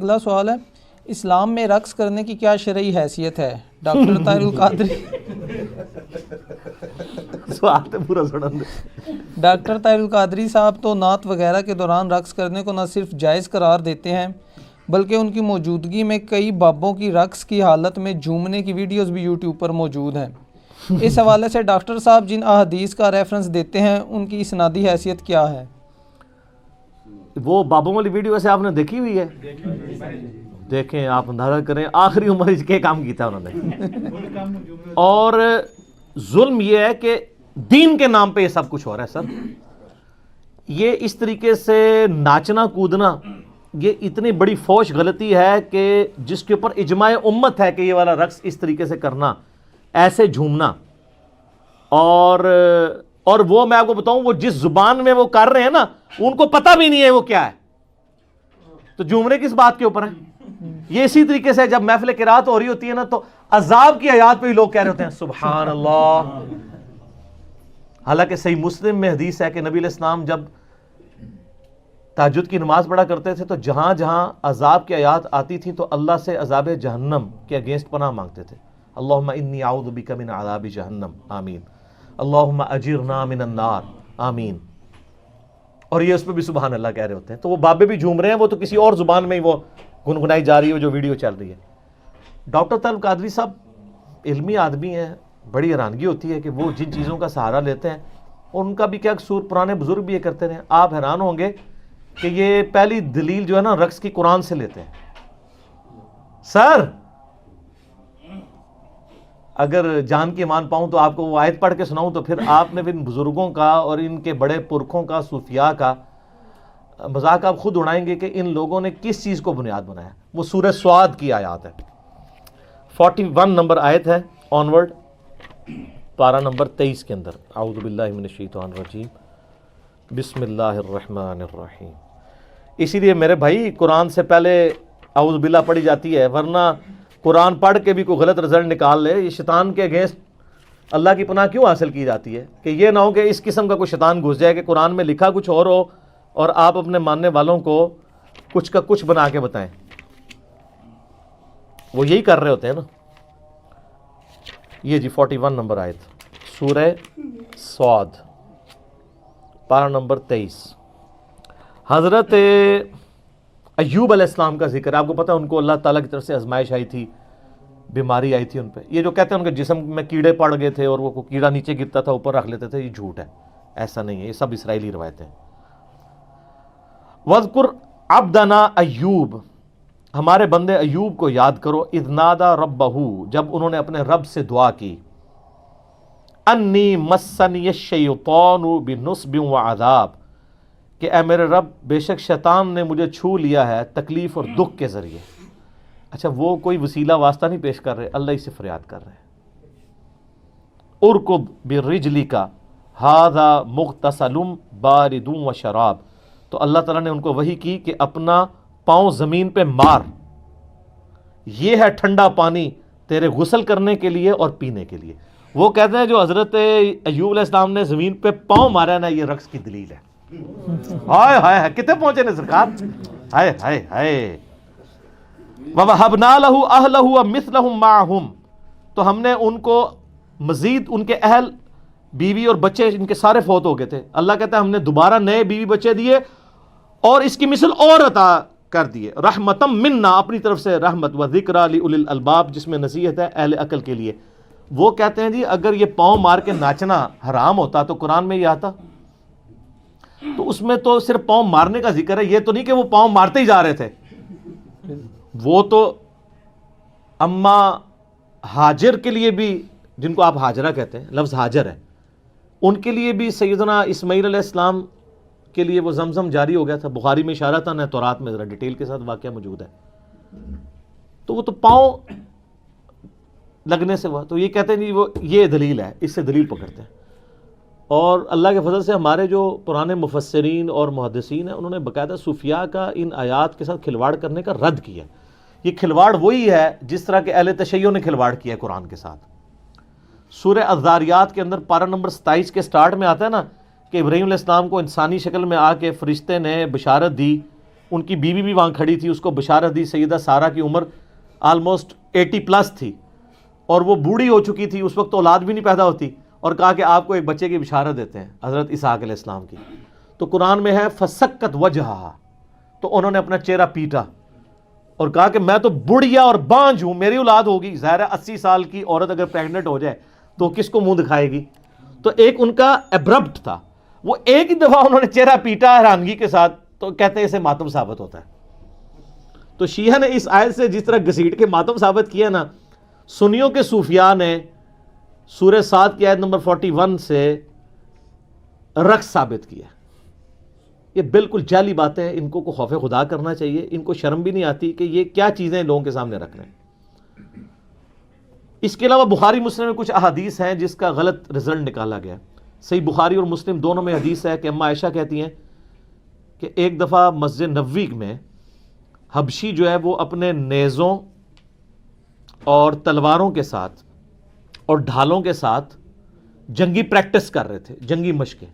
اگلا سوال ہے، اسلام میں رقص کرنے کی کیا شرعی حیثیت ہے؟ ڈاکٹر طاہر القادری سوال تو پورا سنن دے۔ ڈاکٹر طاہر القادری صاحب تو نعت وغیرہ کے دوران رقص کرنے کو نہ صرف جائز قرار دیتے ہیں بلکہ ان کی موجودگی میں کئی بابوں کی رقص کی حالت میں جھومنے کی ویڈیوز بھی یوٹیوب پر موجود ہیں۔ اس حوالے سے ڈاکٹر صاحب جن احادیث کا ریفرنس دیتے ہیں ان کی اسنادی حیثیت کیا ہے؟ وہ بابوں والی ویڈیو ویسے آپ نے دیکھی ہوئی ہے؟ دیکھیں، آپ اندازہ کریں آخری عمر اس کے کام کیتا انہوں نے۔ اور ظلم یہ ہے کہ دین کے نام پہ یہ سب کچھ ہو رہا ہے سر۔ یہ اس طریقے سے ناچنا کودنا یہ اتنی بڑی فوش غلطی ہے کہ جس کے اوپر اجماع امت ہے کہ یہ والا رقص اس طریقے سے کرنا، ایسے جھومنا، اور وہ میں آپ کو بتاؤں وہ جس زبان میں وہ کر رہے ہیں نا ان کو پتہ بھی نہیں ہے وہ کیا ہے، تو جھومنے کس بات کے اوپر ہے؟ یہ اسی طریقے سے جب محفل قرات ہو رہی ہوتی ہے نا تو عذاب کی آیات پہ بھی لوگ کہہ رہے ہوتے ہیں سبحان اللہ، حالانکہ صحیح مسلم میں حدیث ہے کہ نبی علیہ السلام جب تہجد کی نماز پڑھا کرتے تھے تو جہاں جہاں عذاب کی آیات آتی تھیں تو اللہ سے عذاب جہنم کے اگینسٹ پناہ مانگتے تھے۔ اللہم انی اعوذ بک من عذاب جہنم، آمین، اللہم اجرنا من النار، آمین، اور یہ اس پہ بھی سبحان اللہ کہہ رہے ہوتے ہیں۔ تو وہ بابے بھی جھوم رہے ہیں، وہ تو کسی اور زبان میں ہی وہ گنگنائی جا رہی ہے جو ویڈیو چل رہی ہے۔ ڈاکٹر طاہر القادری صاحب علمی آدمی ہیں، بڑی حیرانگی ہوتی ہے کہ وہ جن چیزوں کا سہارا لیتے ہیں اور ان کا بھی کیا قصور، پرانے بزرگ بھی یہ کرتے رہے۔ آپ حیران ہوں گے کہ یہ پہلی دلیل جو ہے نا رقص کی قرآن سے لیتے ہیں۔ سر اگر جان کی مان پاؤں تو آپ کو وہ آیت پڑھ کے سناؤں تو پھر آپ نے ان بزرگوں کا اور ان کے بڑے پرکھوں کا، صوفیاء کا مذاق آپ خود اڑائیں گے کہ ان لوگوں نے کس چیز کو بنیاد بنایا۔ وہ سورہ سواد کی آیات ہے، 41 نمبر آیت ہے آنورڈ، پارہ نمبر 23 کے اندر۔ اعوذ باللہ من الشیطان الرجیم، بسم اللہ الرحمن الرحیم۔ اسی لیے میرے بھائی قرآن سے پہلے اعوذ باللہ پڑھی جاتی ہے، ورنہ قرآن پڑھ کے بھی کوئی غلط رزلٹ نکال لے، یہ شیطان کے اگینسٹ اللہ کی پناہ کیوں حاصل کی جاتی ہے کہ یہ نہ ہو کہ اس قسم کا کوئی شیطان گھس جائے کہ قرآن میں لکھا کچھ اور ہو اور آپ اپنے ماننے والوں کو کچھ کا کچھ بنا کے بتائیں۔ وہ یہی کر رہے ہوتے ہیں نا۔ یہ جی 41 نمبر آیت، سورہ سعد، پارہ نمبر 23۔ حضرت ایوب علیہ السلام کا ذکر ہے۔ آپ کو پتہ ہے ان کو اللہ تعالیٰ کی طرف سے آزمائش آئی تھی، بیماری آئی تھی ان پہ۔ یہ جو کہتے ہیں ان کے جسم میں کیڑے پڑ گئے تھے اور وہ کیڑا نیچے گرتا تھا اوپر رکھ لیتے تھے، یہ جھوٹ ہے، ایسا نہیں ہے، یہ سب اسرائیلی روایتیں۔ وَاذْكُرْ عَبْدَنَا ایوب، ہمارے بندے ایوب کو یاد کرو، اذ نادى ربہ، جب انہوں نے اپنے رب سے دعا کی، انی مسنی الشیطان بنصب وعذاب، کہ اے میرے رب بے شک شیطان نے مجھے چھو لیا ہے تکلیف اور دکھ کے ذریعے۔ اچھا وہ کوئی وسیلہ واسطہ نہیں پیش کر رہے، اللہ ہی سے فریاد کر رہے ہیں۔ ارکض برجلک ھذا مغتسل بارد وشراب، تو اللہ تعالیٰ نے ان کو وحی کی کہ اپنا پاؤں زمین پہ مار، یہ ہے ٹھنڈا پانی تیرے غسل کرنے کے لیے اور پینے کے لیے۔ وہ کہتے ہیں جو حضرت ایوب علیہ السلام نے زمین پہ پاؤں مارا نا، یہ رقص کی دلیل ہے۔ ہائے ہائے ہائے، کتنے پہنچے نے سرکار، ہائے ہائے ہائے۔ وَوَهَبْنَا لَهُ أَهْلَهُ وَمِثْلَهُمْ مَعَهُمْ، تو ہم نے ان کو مزید ان کے اہل، بیوی اور بچے ان کے سارے فوت ہو گئے تھے، اللہ کہتا ہے ہم نے دوبارہ نئے بیوی بچے دیے اور اس کی مثل اور عطا کر دیے، رحمتم منا، اپنی طرف سے رحمت، وذکرى لأولی الالباب، جس میں نصیحت ہے اہل عقل کے لیے۔ وہ کہتے ہیں جی اگر یہ پاؤں مار کے ناچنا حرام ہوتا تو قرآن میں یہ آتا؟ تو اس میں تو صرف پاؤں مارنے کا ذکر ہے، یہ تو نہیں کہ وہ پاؤں مارتے ہی جا رہے تھے۔ وہ تو اما ہاجر کے لیے بھی، جن کو آپ ہاجرہ کہتے ہیں، لفظ ہاجر ہے، ان کے لیے بھی سیدنا اسماعیل علیہ السلام کے لیے وہ زمزم جاری ہو گیا تھا۔ بخاری میں اشارہ تھا، نہ تورات میں ذرا ڈیٹیل کے ساتھ واقعہ موجود ہے۔ تو وہ تو پاؤں لگنے سے ہوا، تو یہ کہتے ہیں جی وہ یہ دلیل ہے، اس سے دلیل پکڑتے ہیں۔ اور اللہ کے فضل سے ہمارے جو پرانے مفسرین اور محدثین ہیں، انہوں نے باقاعدہ صوفیاء کا ان آیات کے ساتھ کھلواڑ کرنے کا رد کیا۔ یہ کھلواڑ وہی ہے جس طرح کہ اہل تشیع نے کھلواڑ کیا ہے قرآن کے ساتھ۔ سورہ الذاریات کے اندر پارہ نمبر 27 کے سٹارٹ میں آتا ہے نا کہ ابراہیم علیہ السلام کو انسانی شکل میں آ کے فرشتے نے بشارت دی، ان کی بیوی بھی وہاں کھڑی تھی, اس کو بشارت دی. سیدہ سارہ کی عمر آلموسٹ 80+ تھی اور وہ بوڑھی ہو چکی تھی, اس وقت تو اولاد بھی نہیں پیدا ہوتی, اور کہا کہ آپ کو ایک بچے کی بشارت دیتے ہیں حضرت اسحاق علیہ السلام کی. تو قرآن میں ہے فسکت وجہہا, تو انہوں نے اپنا چہرہ پیٹا اور کہا کہ میں تو بڑھیا اور بانجھ ہوں, میری اولاد ہوگی. ظاہر ہے 80 سال کی عورت اگر پریگننٹ ہو جائے تو کس کو منہ دکھائے گی. تو ایک ان کا ایبرپٹ تھا, وہ ایک ہی دفعہ انہوں نے چہرہ پیٹا حیرانگی کے ساتھ, تو کہتے ہیں اسے ماتم ثابت ہوتا ہے. تو شیعہ نے اس آیت سے جس طرح گھسیٹ کے ماتم ثابت کیا نا, سنیوں کے صوفیاء نے سورہ صاد کی آیت نمبر 41 سے رقص ثابت کیا. یہ بالکل جعلی باتیں ہیں, ان کو خوف خدا کرنا چاہیے. ان کو شرم بھی نہیں آتی کہ یہ کیا چیزیں لوگوں کے سامنے رکھ رہے ہیں. اس کے علاوہ بخاری مسلم میں کچھ احادیث ہیں جس کا غلط رزلٹ نکالا گیا. صحیح بخاری اور مسلم دونوں میں حدیث ہے کہ اماں عائشہ کہتی ہیں کہ ایک دفعہ مسجد نبوی میں حبشی جو ہے وہ اپنے نیزوں اور تلواروں کے ساتھ اور ڈھالوں کے ساتھ جنگی پریکٹس کر رہے تھے, جنگی مشقیں.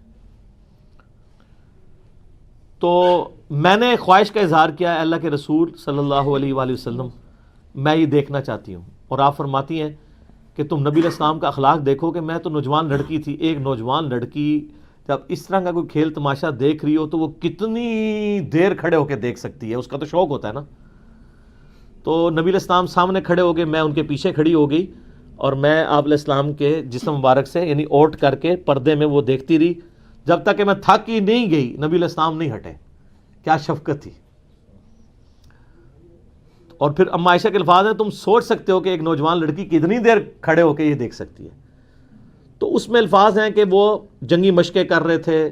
تو میں نے خواہش کا اظہار کیا, اللہ کے رسول صلی اللہ علیہ وآلہ وسلم میں یہ دیکھنا چاہتی ہوں. اور آپ فرماتی ہیں کہ تم نبی علیہ السلام کا اخلاق دیکھو کہ میں تو نوجوان لڑکی تھی. ایک نوجوان لڑکی جب اس طرح کا کوئی کھیل تماشا دیکھ رہی ہو تو وہ کتنی دیر کھڑے ہو کے دیکھ سکتی ہے, اس کا تو شوق ہوتا ہے نا. تو نبی علیہ السلام سامنے کھڑے ہو گئے, میں ان کے پیچھے کھڑی ہو گئی اور میں آپ علیہ السلام کے جسم مبارک سے یعنی اوٹ کر کے پردے میں وہ دیکھتی رہی جب تک کہ میں تھک ہی نہیں گئی. نبی علیہ السلام نہیں ہٹے. کیا شفقت تھی. اور پھر اماں عائشہ کے الفاظ ہیں تم سوچ سکتے ہو کہ ایک نوجوان لڑکی کتنی دیر کھڑے ہو کے یہ دیکھ سکتی ہے. تو اس میں الفاظ ہیں کہ وہ جنگی مشقیں کر رہے تھے,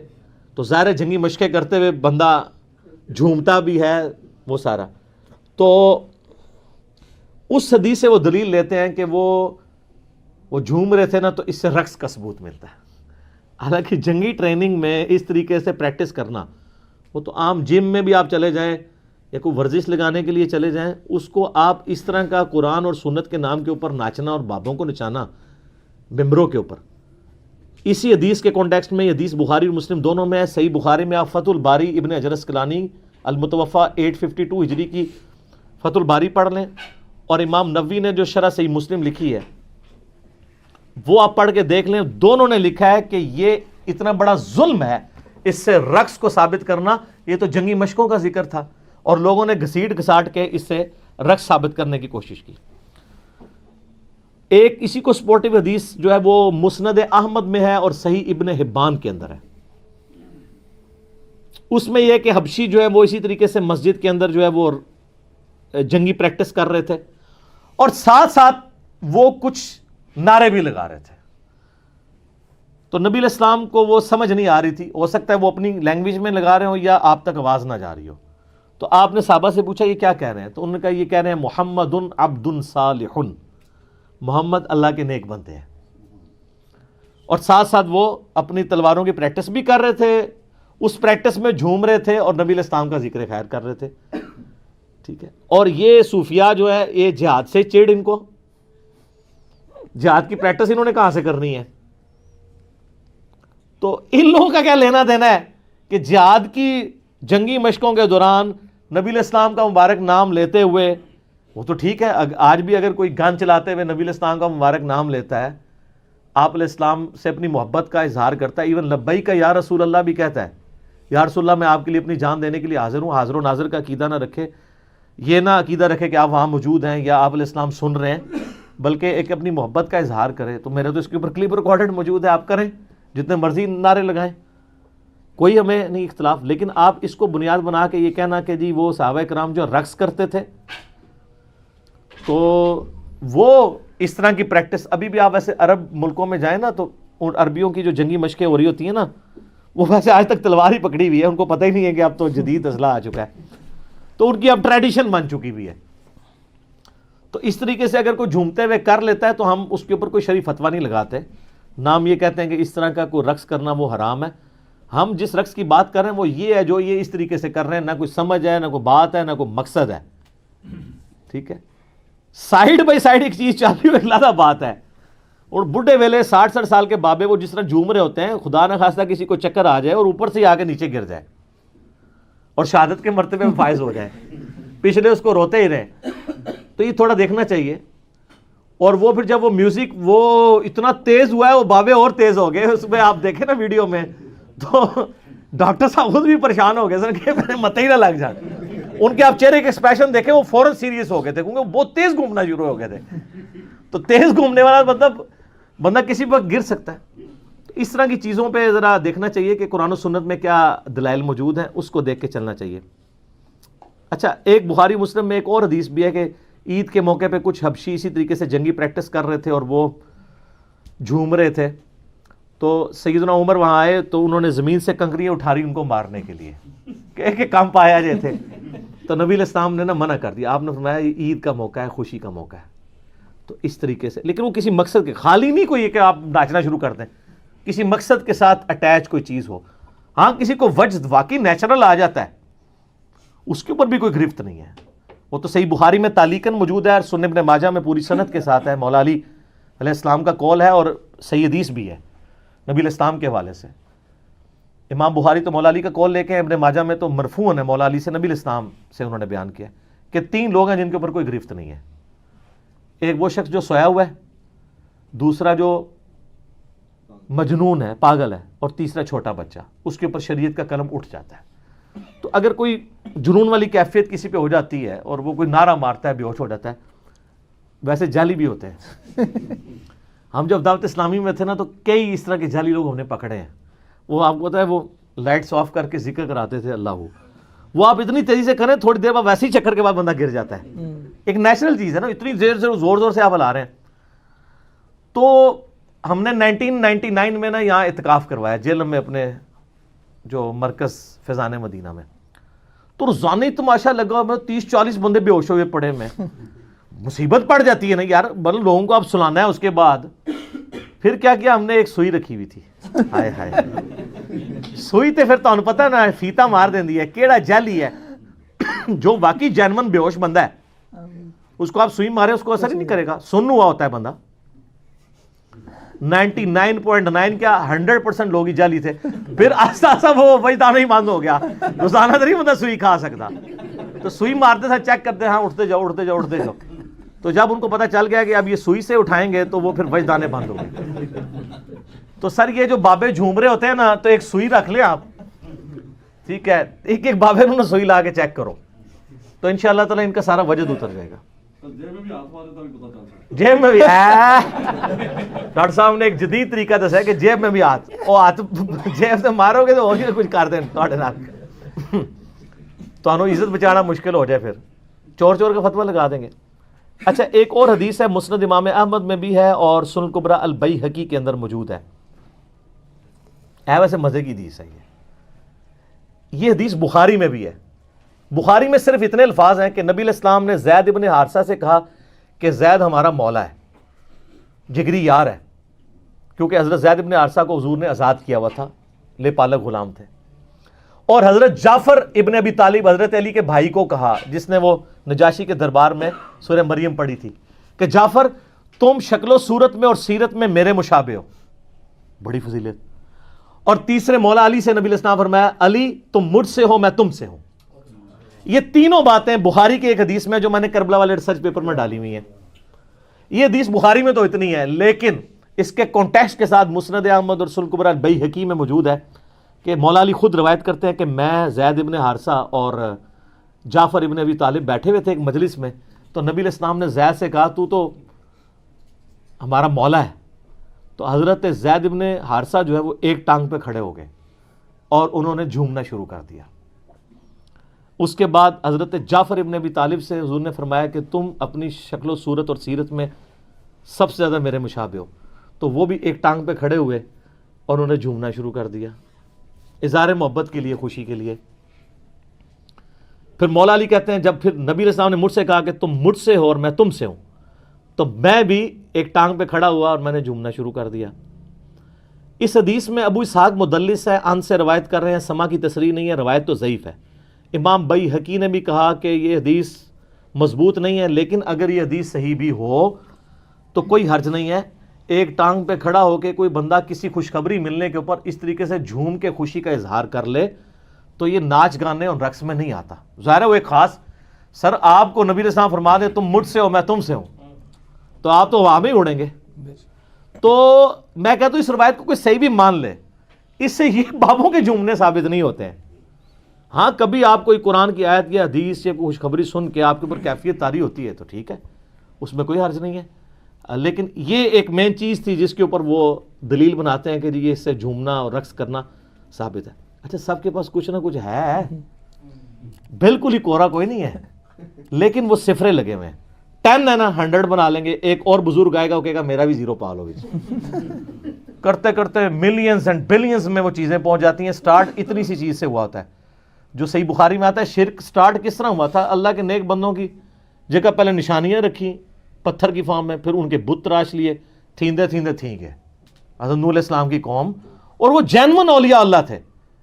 تو ظاہر جنگی مشقیں کرتے ہوئے بندہ جھومتا بھی ہے وہ سارا. تو اس حدیث سے وہ دلیل لیتے ہیں کہ وہ جھوم رہے تھے نا, تو اس سے رقص کا ثبوت ملتا ہے. حالانکہ جنگی ٹریننگ میں اس طریقے سے پریکٹس کرنا, وہ تو عام جم میں بھی آپ چلے جائیں یا کوئی ورزش لگانے کے لیے چلے جائیں, اس کو آپ اس طرح کا قرآن اور سنت کے نام کے اوپر ناچنا اور بابوں کو نچانا ممبروں کے اوپر. اسی حدیث کے کانٹیکسٹ میں یہ حدیث بخاری اور مسلم دونوں میں ہے. صحیح بخاری میں آپ فتح الباری ابن حجر اسقلانی المتوفا 852 ہجری کی فتح الباری پڑھ لیں, اور امام نووی نے جو شرح صحیح مسلم لکھی ہے وہ آپ پڑھ کے دیکھ لیں. دونوں نے لکھا ہے کہ یہ اتنا بڑا ظلم ہے اس سے رقص کو ثابت کرنا. یہ تو جنگی مشقوں کا ذکر تھا اور لوگوں نے گھسیٹ گھساٹ کے اس سے رقص ثابت کرنے کی کوشش کی. ایک اسی کو سپورٹیو حدیث جو ہے وہ مسند احمد میں ہے اور صحیح ابن حبان کے اندر ہے. اس میں یہ کہ حبشی جو ہے وہ اسی طریقے سے مسجد کے اندر جو ہے وہ جنگی پریکٹس کر رہے تھے اور ساتھ ساتھ وہ کچھ نعرے بھی لگا رہے تھے. تو نبی علیہ السلام کو وہ سمجھ نہیں آ رہی تھی. ہو سکتا ہے وہ اپنی لینگویج میں لگا رہے ہوں یا آپ تک آواز نہ جا رہی ہو. تو آپ نے صحابہ سے پوچھا یہ کیا کہہ رہے ہیں, تو انہوں نے کہا یہ کہہ رہے ہیں محمد عبد صالح, محمد اللہ کے نیک بندے ہیں. اور ساتھ ساتھ وہ اپنی تلواروں کی پریکٹس بھی کر رہے تھے, اس پریکٹس میں جھوم رہے تھے اور نبی علیہ السلام کا ذکر خیر کر رہے تھے. ٹھیک ہے. اور یہ صوفیاء جو ہے یہ جہاد سے چڑ, ان کو جہاد کی پریکٹس انہوں نے کہاں سے کرنی ہے. تو ان لوگوں کا کیا لینا دینا ہے کہ جہاد کی جنگی مشقوں کے دوران نبی علیہ السلام کا مبارک نام لیتے ہوئے, وہ تو ٹھیک ہے آج بھی اگر کوئی گن چلاتے ہوئے نبی علیہ السلام کا مبارک نام لیتا ہے, آپ علیہ السلام سے اپنی محبت کا اظہار کرتا ہے, ایون لبیک کا یا رسول اللہ بھی کہتا ہے, یا رسول اللہ میں آپ کے لیے اپنی جان دینے کے لیے حاضر ہوں. حاضر و ناظر کا عقیدہ نہ رکھے, یہ نہ عقیدہ رکھے کہ آپ وہاں موجود ہیں یا آپ علیہ السلام سن رہے ہیں, بلکہ ایک اپنی محبت کا اظہار کرے. تو میرے تو اس کے اوپر کلپ ریکارڈڈ موجود ہے, آپ کریں جتنے مرضی نعرے لگائیں, کوئی ہمیں نہیں اختلاف. لیکن آپ اس کو بنیاد بنا کے یہ کہنا کہ جی وہ صحابہ کرام جو رقص کرتے تھے تو وہ اس طرح کی پریکٹس ابھی بھی آپ ایسے عرب ملکوں میں جائیں نا, تو ان عربیوں کی جو جنگی مشقیں ہو رہی ہوتی ہیں نا, وہ ویسے آج تک تلوار ہی پکڑی ہوئی ہے, ان کو پتہ ہی نہیں ہے کہ اب تو جدید اسلحہ آ چکا ہے, تو ان کی اب ٹریڈیشن بن چکی ہوئی ہے. تو اس طریقے سے اگر کوئی جھومتے ہوئے کر لیتا ہے تو ہم اس کے اوپر کوئی شرعی فتویٰ نہیں لگاتے. نام یہ کہتے ہیں کہ اس طرح کا کوئی رقص کرنا وہ حرام ہے. ہم جس رقص کی بات کر رہے ہیں وہ یہ ہے جو یہ اس طریقے سے کر رہے ہیں, نہ کوئی سمجھ ہے, نہ کوئی بات ہے, نہ کوئی مقصد ہے. ٹھیک ہے. سائیڈ بائی سائیڈ ایک چیز چاہتی ہوئی علیحدہ بات ہے. اور بڈھے ویلے 60 سال کے بابے وہ جس طرح جھوم رہے ہوتے ہیں, خدا نہ خواستہ کسی کو چکر آ جائے اور اوپر سے آ کے نیچے گر جائے, اور شہادت کے مرتبے میں فائز ہو جائیں, پچھلے اس کو روتے ہی رہیں. تو یہ تھوڑا دیکھنا چاہیے. اور وہ پھر جب وہ میوزک وہ اتنا تیز ہوا ہے, وہ بابے اور تیز ہو گئے اس میں, آپ دیکھیں نا ویڈیو میں, تو ڈاکٹر صاحب خود بھی پریشان ہو گئے سر کہ میرے مت ہی نہ لگ جائے. ان کے آپ چہرے کے ایکسپریشن دیکھیں, وہ فوراً سیریس ہو گئے تھے کیونکہ وہ بہت تیز گھومنا شروع ہو گئے تھے. تو تیز گھومنے والا مطلب بندہ کسی وقت گر سکتا ہے. اس طرح کی چیزوں پہ ذرا دیکھنا چاہیے کہ قرآن و سنت میں کیا دلائل موجود ہیں, اس کو دیکھ کے چلنا چاہیے. اچھا, ایک بخاری مسلم میں ایک اور حدیث بھی ہے کہ عید کے موقع پہ کچھ حبشی اسی طریقے سے جنگی پریکٹس کر رہے تھے اور وہ جھوم رہے تھے. تو سیدنا عمر وہاں آئے تو انہوں نے زمین سے کنکریاں اٹھا رہی ان کو مارنے کے لیے کہ کم پایا جائے تھے. تو نبی علیہ السلام نے نا منع کر دیا. آپ نے فرمایا عید کا موقع ہے, خوشی کا موقع ہے. تو اس طریقے سے, لیکن وہ کسی مقصد کے, خالی نہیں کوئی کہ آپ ناچنا شروع کر دیں, کسی مقصد کے ساتھ اٹیچ کوئی چیز ہو. ہاں کسی کو وجد واقعی نیچرل آ جاتا ہے, اس کے اوپر بھی کوئی گرفت نہیں ہے. وہ تو صحیح بخاری میں تعلیقاً موجود ہے اور سنن ابن ماجہ میں پوری سند کے ساتھ ہے. مولا علی علیہ السلام کا قول ہے اور صحیح حدیث بھی ہے نبی علیہ السلام کے حوالے سے. امام بخاری تو مولا علی کا قول لے کے, ابن ماجہ میں تو مرفوعاً ہے مولا علی سے, نبی علیہ السلام سے انہوں نے بیان کیا کہ 3 لوگ ہیں جن کے اوپر کوئی گرفت نہیں ہے. ایک وہ شخص جو سویا ہوا ہے, دوسرا جو مجنون ہے, پاگل ہے, اور تیسرا چھوٹا بچہ. اس کے اوپر شریعت کا قلم اٹھ جاتا ہے. تو اگر کوئی جنون والی کیفیت کسی پہ ہو جاتی ہے اور وہ کوئی نعرہ مارتا ہے, بے ہوش ہو جاتا ہے, ویسے جعلی بھی ہوتے ہیں. ہم جب دعوت اسلامی میں تھے نا تو کئی اس طرح کے جعلی لوگ ہم نے پکڑے ہیں. وہ آپ کو پتا ہے وہ لائٹس آف کر کے ذکر کراتے تھے اللہ, وہ آپ اتنی تیزی سے کریں تھوڑی دیر بعد ویسے ہی چکر کے بعد بندہ گر جاتا ہے. ایک نیچرل چیز ہے نا, اتنی دیر سے زور زور سے آپ ہلا رہے ہیں. تو ہم نے 1999 میں نا یہاں اعتکاف کروایا جیلم میں, اپنے جو مرکز فیضان مدینہ میں. تو روزانہ ہی تماشا لگا, میں 30-40 بندے بے ہوش ہوئے پڑے میں. مصیبت پڑ جاتی ہے نا یار, مطلب لوگوں کو اب سلانا ہے. اس کے بعد پھر کیا کیا, ہم نے ایک سوئی رکھی ہوئی تھی. ہائے ہائے, سوئی تے پھر تمہیں پتہ ہے نا فیتا مار دیندی ہے, کیڑا جعلی ہے. جو واقعی جینون بے ہوش بندہ ہے اس کو آپ سوئی مارے اس کو اثر ہی نہیں کرے گا, سن ہوا ہوتا ہے بندہ. 99.9 کیا 100% لوگ ہی جعلی تھے. پھر آہستہ آہستہ وہ وجدان ہی بند ہو گیا, روزانہ تو نہیں بندہ سوئی کھا سکتا. تو سوئی مارتے تھے, چیک کرتے, ہاں اٹھتے جاؤ اٹھتے جاؤ اٹھتے جاؤ. تو جب ان کو پتہ چل گیا کہ اب یہ سوئی سے اٹھائیں گے تو وہ پھر وجدان بند ہو گئے. تو سر یہ جو بابے جھوم رہے ہوتے ہیں نا, تو ایک سوئی رکھ لیں آپ, ٹھیک ہے, ایک ایک بابے نے سوئی لا کے چیک کرو, تو انشاءاللہ تعالی ان کا سارا وجد اتر جائے گا. جیب میں بھی ڈاکٹر صاحب نے ایک جدید طریقہ دسا ہے کہ جیب میں بھی ہاتھ, وہ ہاتھ جیب سے مارو گے تو اور کچھ کر دیں تو عزت بچانا مشکل ہو جائے, پھر چور چور کا فتویٰ لگا دیں گے. اچھا, ایک اور حدیث ہے مسند امام احمد میں بھی ہے اور سنن الکبریٰ البیہقی کے اندر موجود ہے. ویسے مزے کی حدیث ہے یہ حدیث بخاری میں بھی ہے. بخاری میں صرف اتنے الفاظ ہیں کہ نبی علیہ السلام نے زید ابن حارثہ سے کہا کہ زید ہمارا مولا ہے, جگری یار ہے, کیونکہ حضرت زید ابن حارثہ کو حضور نے آزاد کیا ہوا تھا, لے پالک غلام تھے. اور حضرت جعفر ابن ابی طالب حضرت علی کے بھائی کو کہا, جس نے وہ نجاشی کے دربار میں سورہ مریم پڑھی تھی, کہ جعفر تم شکل و صورت میں اور سیرت میں میرے مشابہ ہو, بڑی فضیلت. اور تیسرے مولا علی سے نبی علیہ السلام فرمایا علی تم مجھ سے ہو, میں تم سے ہوں. یہ تینوں باتیں بخاری کے ایک حدیث میں جو میں نے کربلا والے ریسرچ پیپر میں ڈالی ہوئی ہیں. یہ حدیث بخاری میں تو اتنی ہے, لیکن اس کے کانٹیکسٹ کے ساتھ مسند احمد اور سنن الکبریٰ البیہقی میں موجود ہے کہ مولا علی خود روایت کرتے ہیں کہ میں زید ابن حارثہ اور جعفر ابن ابی طالب بیٹھے ہوئے تھے ایک مجلس میں, تو نبی علیہ السلام نے زید سے کہا تو ہمارا مولا ہے. تو حضرت زید ابن حارثہ جو ہے وہ ایک ٹانگ پہ کھڑے ہو گئے اور انہوں نے جھومنا شروع کر دیا. اس کے بعد حضرت جعفر ابن ابی طالب سے حضور نے فرمایا کہ تم اپنی شکل و صورت اور سیرت میں سب سے زیادہ میرے مشابہ ہو. تو وہ بھی ایک ٹانگ پہ کھڑے ہوئے اور انہوں نے جھومنا شروع کر دیا, اظہار محبت کے لیے, خوشی کے لیے. پھر مولا علی کہتے ہیں جب پھر نبی علیہ السلام نے مجھ سے کہا کہ تم مجھ سے ہو اور میں تم سے ہوں, تو میں بھی ایک ٹانگ پہ کھڑا ہوا اور میں نے جھومنا شروع کر دیا. اس حدیث میں ابو اسحاق مدلس ہے, ان سے روایت کر رہے ہیں, سما کی تصریح نہیں ہے, روایت تو ضعیف ہے. امام بیہقی نے بھی کہا کہ یہ حدیث مضبوط نہیں ہے, لیکن اگر یہ حدیث صحیح بھی ہو تو کوئی حرج نہیں ہے. ایک ٹانگ پہ کھڑا ہو کے کوئی بندہ کسی خوشخبری ملنے کے اوپر اس طریقے سے جھوم کے خوشی کا اظہار کر لے تو یہ ناچ گانے اور رقص میں نہیں آتا. ظاہر ہے وہ ایک خاص, سر آپ کو نبی علیہ السلام فرما دیں تم مجھ سے ہو میں تم سے ہوں, تو آپ تو وہاں میں ہی اڑیں گے. تو میں کہتا ہوں اس روایت کو کوئی صحیح بھی مان لے, اس سے یہ بابوں کے جھومنے ثابت نہیں ہوتے ہیں. ہاں کبھی آپ کوئی قرآن کی آیت یا حدیث یا کوئی خوشخبری سن کے آپ کے اوپر کیفیت طاری ہوتی ہے تو ٹھیک ہے, اس میں کوئی حرج نہیں ہے. لیکن یہ ایک مین چیز تھی جس کے اوپر وہ دلیل بناتے ہیں کہ یہ اس سے جھومنا اور رقص کرنا ثابت ہے. اچھا سب کے پاس کچھ نہ کچھ ہے, بالکل ہی کوڑا کوئی نہیں ہے, لیکن وہ صفرے لگے ہوئے ہیں. 10 ہے نا 100 بنا لیں گے, ایک اور بزرگ آئے گا وہ کہے گا میرا بھی 0 پال ہوگی. کرتے کرتے ملینز اینڈ بلینز میں وہ چیزیں پہنچ جاتی ہیں. سٹارٹ اتنی سی چیز سے ہوا ہوتا ہے, جو صحیح بخاری میں آتا ہے. شرک سٹارٹ کس طرح ہوا تھا؟ اللہ کے نیک بندوں کی جگہ پہلے نشانیاں رکھی پتھر کی فارم میں, پھر ان کے بت تراش لیے, تھیندے تھیندے تھیں گئے. حضرت نوح علیہ السلام کی قوم, اور وہ جینون اولیاء اللہ تھے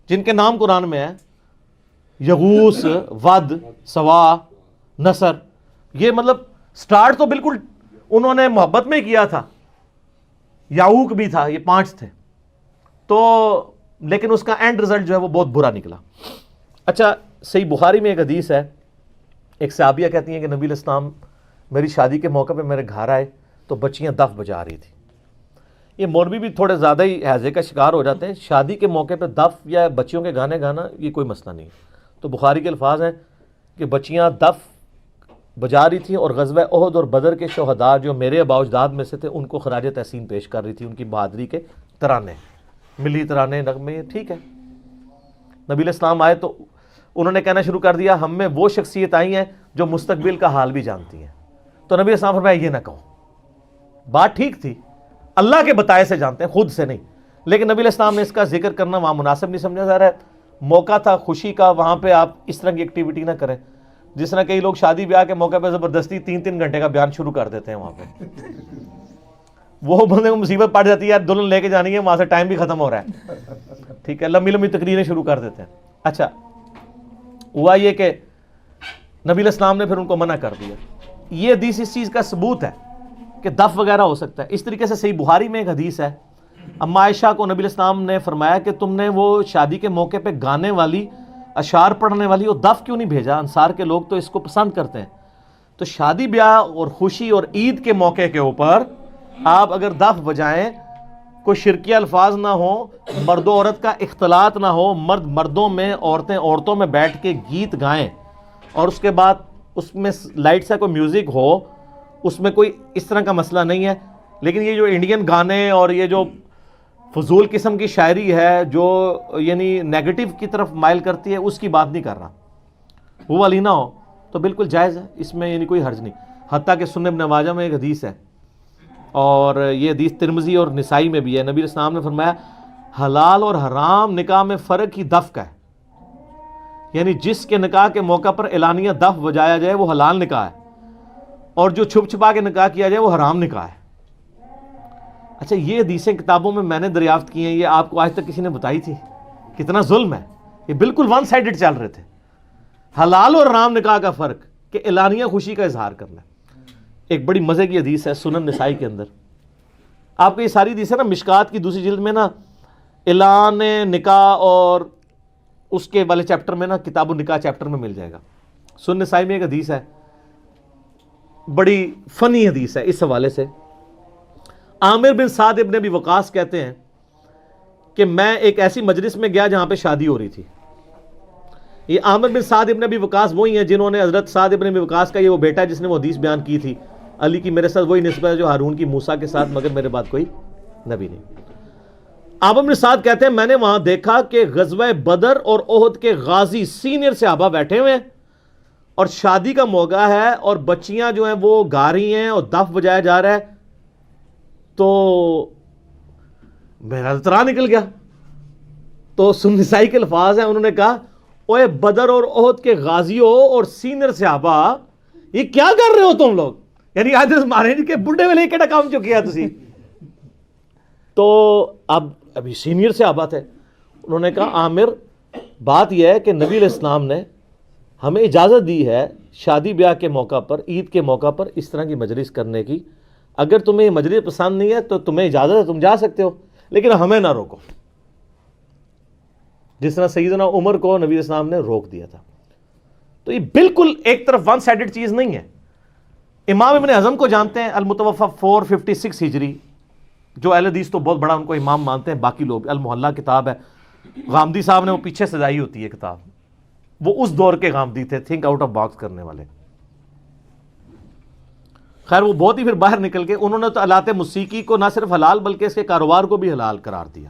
جن کے نام قرآن میں ہے, یغوث, ود, سوا, نصر. یہ مطلب سٹارٹ تو بالکل انہوں نے محبت میں کیا تھا. یعوق بھی تھا, یہ 5 تھے. تو لیکن اس کا اینڈ رزلٹ جو ہے وہ بہت برا نکلا. اچھا صحیح بخاری میں ایک حدیث ہے, ایک صحابیہ کہتی ہیں کہ نبی علیہ السلام میری شادی کے موقع پہ میرے گھر آئے تو بچیاں دف بجا رہی تھی. یہ مولوی بھی تھوڑے زیادہ ہی ہیضے کا شکار ہو جاتے ہیں. شادی کے موقع پہ دف یا بچیوں کے گانے گانا یہ کوئی مسئلہ نہیں ہے. تو بخاری کے الفاظ ہیں کہ بچیاں دف بجا رہی تھیں اور غزوہ احد اور بدر کے شہداء جو میرے آباء و اجداد میں سے تھے ان کو خراج تحسین پیش کر رہی تھی, ان کی بہادری کے ترانے, ملی ترانے, نغمے. ٹھیک ہے, نبی علیہ السلام آئے تو انہوں نے کہنا شروع کر دیا ہم میں وہ شخصیت آئی ہیں جو مستقبل کا حال بھی جانتی ہیں. تو نبی علیہ السلام فرمایا یہ نہ کہو. بات ٹھیک تھی, اللہ کے بتائے سے جانتے ہیں, خود سے نہیں. لیکن نبی علیہ السلام نے اس کا ذکر کرنا وہاں مناسب نہیں سمجھا. جا رہا ہے موقع تھا خوشی کا, وہاں پہ آپ اس طرح کی ایکٹیویٹی نہ کریں. جس طرح کئی لوگ شادی بیاہ کے موقع پہ زبردستی 3 گھنٹے کا بیان شروع کر دیتے ہیں وہاں پہ. وہ بندے کو مصیبت پڑ جاتی ہے یار دلہن لے کے جانی ہے, وہاں سے ٹائم بھی ختم ہو رہا ہے. ٹھیک ہے, لمبی لمبی تقریریں شروع کر دیتے ہیں. اچھا ہوا یہ کہ نبی علیہ السلام نے پھر ان کو منع کر دیا. یہ حدیث اس چیز کا ثبوت ہے کہ دف وغیرہ ہو سکتا ہے. اس طریقے سے صحیح بخاری میں ایک حدیث ہے, اما عائشہ کو نبی علیہ السلام نے فرمایا کہ تم نے وہ شادی کے موقع پہ گانے والی, اشعار پڑھنے والی اور دف کیوں نہیں بھیجا؟ انصار کے لوگ تو اس کو پسند کرتے ہیں. تو شادی بیاہ اور خوشی اور عید کے موقع کے اوپر آپ اگر دف بجائیں, کوئی شرکیہ الفاظ نہ ہو, مرد و عورت کا اختلاط نہ ہو, مرد مردوں میں, عورتیں عورتوں میں بیٹھ کے گیت گائیں, اور اس کے بعد اس میں لائٹ سا کوئی میوزک ہو, اس میں کوئی اس طرح کا مسئلہ نہیں ہے. لیکن یہ جو انڈین گانے اور یہ جو فضول قسم کی شاعری ہے جو یعنی نیگیٹو کی طرف مائل کرتی ہے, اس کی بات نہیں کر رہا. وہ والی نہ ہو تو بالکل جائز ہے, اس میں یعنی کوئی حرج نہیں. حتیٰ کہ سنن ابن ماجہ میں ایک حدیث ہے, اور یہ حدیث ترمذی اور نسائی میں بھی ہے. نبی علیہ السلام نے فرمایا حلال اور حرام نکاح میں فرق ہی دف کا ہے. یعنی جس کے نکاح کے موقع پر اعلانیہ دف بجایا جائے وہ حلال نکاح ہے, اور جو چھپ چھپا کے نکاح کیا جائے وہ حرام نکاح ہے. اچھا یہ حدیثیں کتابوں میں نے دریافت کی ہیں, یہ آپ کو آج تک کسی نے بتائی تھی؟ کتنا ظلم ہے. یہ بالکل ون سائیڈڈ چل رہے تھے. حلال اور حرام نکاح کا فرق کہ اعلانیہ خوشی کا اظہار کرنا. ایک بڑی مزے کی حدیث ہے سنن نسائی کے اندر, آپ کو یہ ساری حدیث ہے نا مشکات کی دوسری جلد میں نا اعلان نکاح اور اس کے والے چیپٹر میں نا کتاب النکاح چیپٹر میں مل جائے گا. سنن نسائی میں ایک حدیث ہے, بڑی فنی حدیث ہے اس حوالے سے. عامر بن سعد ابن ابی وقاص کہتے ہیں کہ میں ایک ایسی مجلس میں گیا جہاں پہ شادی ہو رہی تھی. یہ عامر بن سعد ابن ابی وقاص وہی ہیں جنہوں نے حضرت سعد ابن ابی وقاص کا یہ وہ بیٹا ہے جس نے وہ حدیث بیان کی تھی, علی کی میرے ساتھ وہی نسبت ہے جو ہارون کی موسیٰ کے ساتھ, مگر میرے بعد کوئی نبی نہیں. عامر بن سعد کہتے ہیں میں نے وہاں دیکھا کہ غزوہ بدر اور احد کے غازی سینئر صحابہ بیٹھے ہوئے ہیں, اور شادی کا موقع ہے, اور بچیاں جو ہیں وہ گا رہی ہیں اور دف بجایا جا رہا ہے. تو میرا اترا نکل گیا. تو سنن نسائی کے الفاظ ہیں, انہوں نے کہا اوے بدر اور احد کے غازیوں اور سینئر صحابہ یہ کیا کر رہے ہو تم لوگ؟ یعنی آج مارے کہ بڈھے والے کیڑا کام چکیا تسی. تو اب ابھی سینئر صحابہ تھے, انہوں نے کہا عامر بات یہ ہے کہ نبی علیہ السلام نے ہمیں اجازت دی ہے شادی بیاہ کے موقع پر, عید کے موقع پر اس طرح کی مجلس کرنے کی. اگر تمہیں یہ مجلس پسند نہیں ہے تو تمہیں اجازت ہے, تم جا سکتے ہو, لیکن ہمیں نہ روکو. جس طرح سیدنا عمر کو نبی اسلام نے روک دیا تھا. تو یہ بالکل ایک طرف ون سائیڈڈ چیز نہیں ہے. امام ابن حزم کو جانتے ہیں, المتوفی 456 ہجری, جو اہل حدیث تو بہت بڑا ان کو امام مانتے ہیں, باقی لوگ المحلہ کتاب ہے, غامدی صاحب نے وہ پیچھے سجائی ہوتی ہے کتاب, وہ اس دور کے غامدی تھے, تھنک آؤٹ آف باکس کرنے والے. خیر وہ بہت ہی پھر باہر نکل کے انہوں نے تو آلات موسیقی کو نہ صرف حلال بلکہ اس کے کاروبار کو بھی حلال قرار دیا.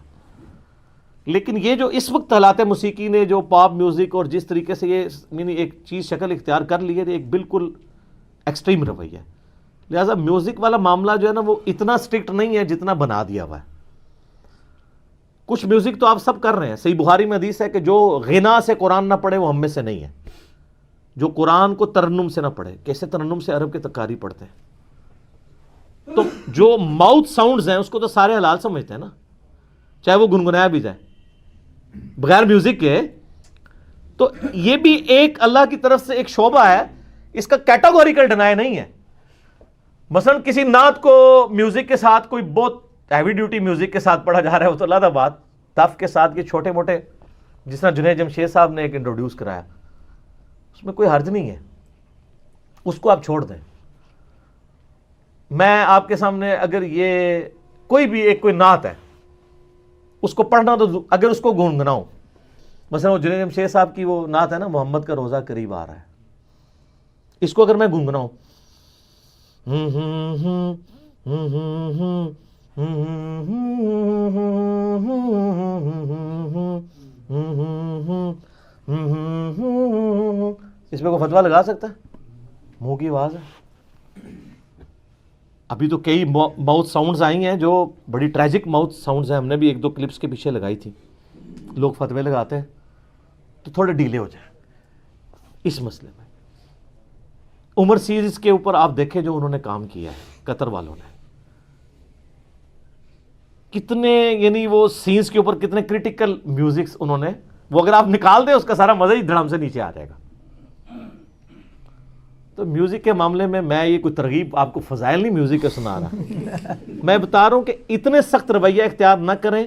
لیکن یہ جو اس وقت آلات موسیقی نے جو پاپ میوزک اور جس طریقے سے یہ یعنی ایک چیز شکل اختیار کر لی ہے, ایک بالکل ایکسٹریم رویہ ہے. لہٰذا میوزک والا معاملہ جو ہے نا وہ اتنا سٹرکٹ نہیں ہے جتنا بنا دیا ہوا ہے. کچھ میوزک تو آپ سب کر رہے ہیں. صحیح بخاری میں حدیث ہے کہ جو غنا سے قرآن نہ پڑھے وہ ہم میں سے نہیں ہے. جو قرآن کو ترنم سے نہ پڑھے, کیسے ترنم سے عرب کے تکاری پڑھتے ہیں. تو جو ماؤتھ ساؤنڈز ہیں اس کو تو سارے حلال سمجھتے ہیں نا, چاہے وہ گنگنایا بھی جائے بغیر میوزک کے. تو یہ بھی ایک اللہ کی طرف سے ایک شعبہ ہے, اس کا کیٹاگوریکل ڈینائی نہیں ہے. مثلا کسی نعت کو میوزک کے ساتھ, کوئی بہت ہیوی ڈیوٹی میوزک کے ساتھ پڑھا جا رہا ہے, وہ تو علیحدہ بات, تف کے ساتھ یہ چھوٹے موٹے جس طرح جنید جمشید صاحب نے ایک انٹروڈیوس کرایا, اس میں کوئی حرج نہیں ہے, اس کو آپ چھوڑ دیں. میں آپ کے سامنے اگر یہ کوئی بھی ایک کوئی نعت ہے اس کو پڑھنا, تو اگر اس کو گنگناؤں, مثلا وہ جنید جمشید صاحب کی وہ نعت ہے نا, محمد کا روزہ قریب آ رہا ہے, اس کو اگر میں گنگناؤں اس پہ کوئی فتویٰ لگا سکتا ہے؟ منہ کی آواز ہے. ابھی تو کئی ماؤتھ ساؤنڈز آئی ہیں جو بڑی ٹریجک ماؤتھ ساؤنڈز ہیں, ہم نے بھی ایک دو کلپس کے پیچھے لگائی تھی. لوگ فتوے لگاتے ہیں تو تھوڑے ڈیلے ہو جائیں اس مسئلے میں. عمر سیریز کے اوپر آپ دیکھیں جو انہوں نے کام کیا ہے قطر والوں نے, کتنے یعنی وہ سینز کے اوپر کتنے کریٹیکل میوزکس انہوں نے, وہ اگر آپ نکال دیں اس کا سارا مزہ ہی دھڑام سے نیچے آ جائے گا. تو میوزک کے معاملے میں یہ کوئی ترغیب آپ کو فضائل نہیں میوزک کا سنا رہا, میں بتا رہا ہوں کہ اتنے سخت رویہ اختیار نہ کریں.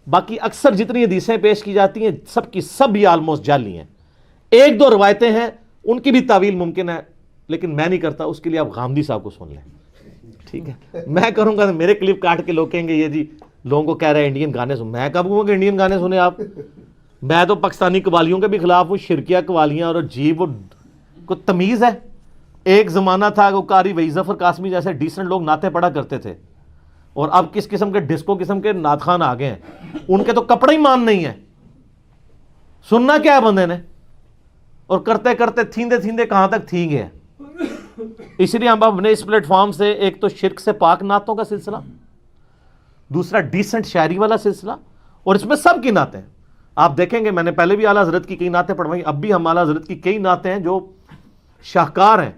باقی اکثر جتنی حدیثیں پیش کی جاتی ہیں سب کی سب یہ آلموسٹ جعلی ہیں. ایک دو روایتیں ہیں ان کی بھی تعویل ممکن ہے, لیکن میں نہیں کرتا, اس کے لیے آپ غامدی صاحب کو سن لیں. ٹھیک ہے, میں کروں گا تو میرے کلپ کاٹ کے لوگ کہیں گے یہ جی لوگوں کو کہہ رہے ہیں انڈین گانے سن. میں کب کہوں گا کہ انڈین گانے سنیں آپ؟ میں تو پاکستانی قوالیوں کے بھی خلاف ہوں, شرکیہ قوالیاں اور عجیب, کو تمیز ہے. ایک زمانہ تھا وہ قاری وحید ظفر قاسمی جیسے ڈیسنٹ لوگ نعتیں پڑھا کرتے تھے, اور اب کس قسم کے ڈسکو قسم کے نعت خان آ گئے ہیں, ان کے تو کپڑے ہی مان نہیں ہے. سننا کیا ہے بندے نے, اور کرتے کرتے تھیندے تھیندے کہاں تک تھی گئے. اس لیے ہم اپنے اس پلیٹ فارم سے ایک تو شرک سے پاک نعتوں کا سلسلہ, دوسرا ڈیسنٹ شاعری والا سلسلہ, اور اس میں سب کی نعتیں آپ دیکھیں گے. میں نے پہلے بھی اعلیٰ حضرت کی کئی نعتیں پڑھوائی, اب بھی ہم اعلیٰ حضرت کی کئی نعتیں ہیں جو شاہکار ہیں.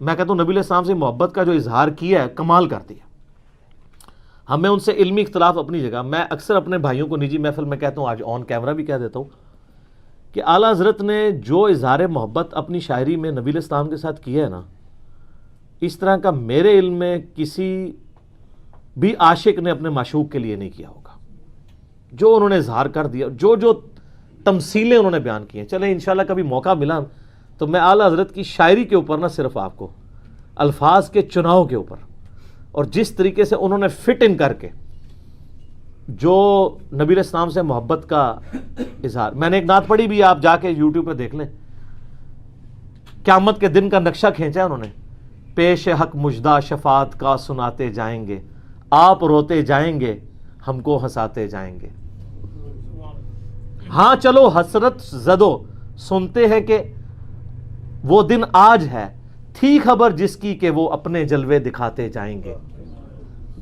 میں کہتا ہوں نبی علیہ السلام سے محبت کا جو اظہار کیا ہے کمال کر دیا. ہمیں ان سے علمی اختلاف اپنی جگہ. میں اکثر اپنے بھائیوں کو نجی محفل میں کہتا ہوں, آج آن کیمرہ بھی کہہ دیتا ہوں, کہ اعلیٰ حضرت نے جو اظہار محبت اپنی شاعری میں نبی علیہ السلام کے ساتھ کیا ہے نا, اس طرح کا میرے علم میں کسی بھی عاشق نے اپنے معشوق کے لیے نہیں کیا ہوگا. جو انہوں نے اظہار کر دیا, جو تمثیلیں انہوں نے بیان کی ہیں. چلیں انشاءاللہ کبھی موقع ملا تو میں اعلیٰ حضرت کی شاعری کے اوپر نہ صرف آپ کو الفاظ کے چناؤ کے اوپر اور جس طریقے سے انہوں نے فٹ ان کر کے جو نبی علیہ السلام سے محبت کا اظہار, میں نے ایک نعت پڑھی بھی, آپ جا کے یوٹیوب پہ دیکھ لیں. قیامت کے دن کا نقشہ کھینچا انہوں نے, پیش حق مجدہ شفاعت کا سناتے جائیں گے, آپ روتے جائیں گے ہم کو ہنساتے جائیں گے. ہاں چلو حسرت زدو سنتے ہیں کہ وہ دن آج ہے, تھی خبر جس کی کہ وہ اپنے جلوے دکھاتے جائیں گے.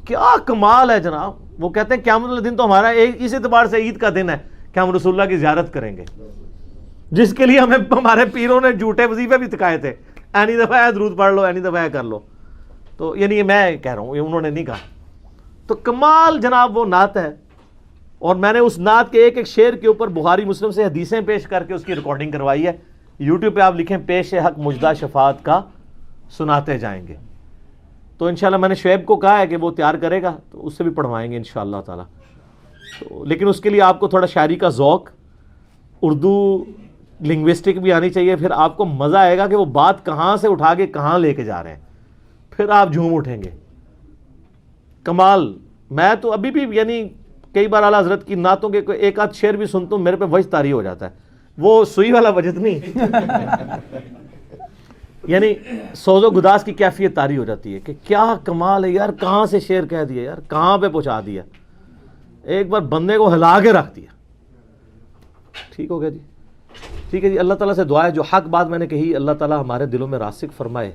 کیا کمال ہے جناب. وہ کہتے ہیں قیامت والے دن تو ہمارا اس اعتبار سے عید کا دن ہے کہ ہم رسول اللہ کی زیارت کریں گے, جس کے لیے ہمیں ہمارے پیروں نے جھوٹے وظیفے بھی سکھائے تھے, اینی دفعہ درود پڑھ لو, اینی دفعہ کر لو. تو یعنی میں کہہ رہا ہوں, یہ انہوں نے نہیں کہا. تو کمال جناب وہ نعت ہے, اور میں نے اس نعت کے ایک ایک شعر کے اوپر بخاری مسلم سے حدیثیں پیش کر کے اس کی ریکارڈنگ کروائی ہے. یوٹیوب پہ آپ لکھیں پیش حق مجدہ شفاعت کا سناتے جائیں گے. تو انشاءاللہ میں نے شعیب کو کہا ہے کہ وہ تیار کرے گا, تو اس سے بھی پڑھوائیں گے انشاءاللہ تعالی. تو لیکن اس کے لیے آپ کو تھوڑا شاعری کا ذوق، اردو لنگوسٹک بھی آنی چاہیے، پھر آپ کو مزہ آئے گا کہ وہ بات کہاں سے اٹھا کے کہاں لے کے جا رہے ہیں، پھر آپ جھوم اٹھیں گے. کمال. میں تو ابھی بھی یعنی کئی بار اعلیٰ حضرت کی نعتوں کے ایک آدھ شعر بھی سنتا ہوں، میرے پہ وجد طاری ہو جاتا ہے. وہ سوئی والا وجد نہیں یعنی سوز و گداز کی کیفیت طاری ہو جاتی ہے کہ کیا کمال ہے یار، کہاں سے شعر کہہ دیا یار، کہاں پہ پہنچا دیا، ایک بار بندے کو ہلا کے رکھ دیا. ٹھیک ہو گیا جی. ٹھیک ہے جی. اللہ تعالیٰ سے دعا ہے جو حق بات میں نے کہی اللہ تعالیٰ ہمارے دلوں میں راسخ فرمائے.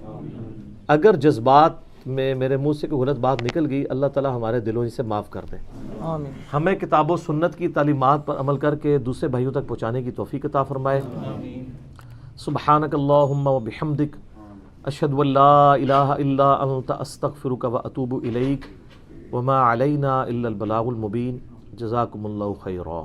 اگر جذبات میں میرے منہ سے کوئی غلط بات نکل گئی اللہ تعالیٰ ہمارے دلوں سے معاف کر دے. آمین. ہمیں کتاب و سنت کی تعلیمات پر عمل کر کے دوسرے بھائیوں تک پہنچانے کی توفیق عطا فرمائے. سبحانک اللہم و بحمدک اشہد ان لا الہ الا انت استغفرک و اتوب الیک وما علینا الا البلاغ المبین. جزاکم اللہ خیرا.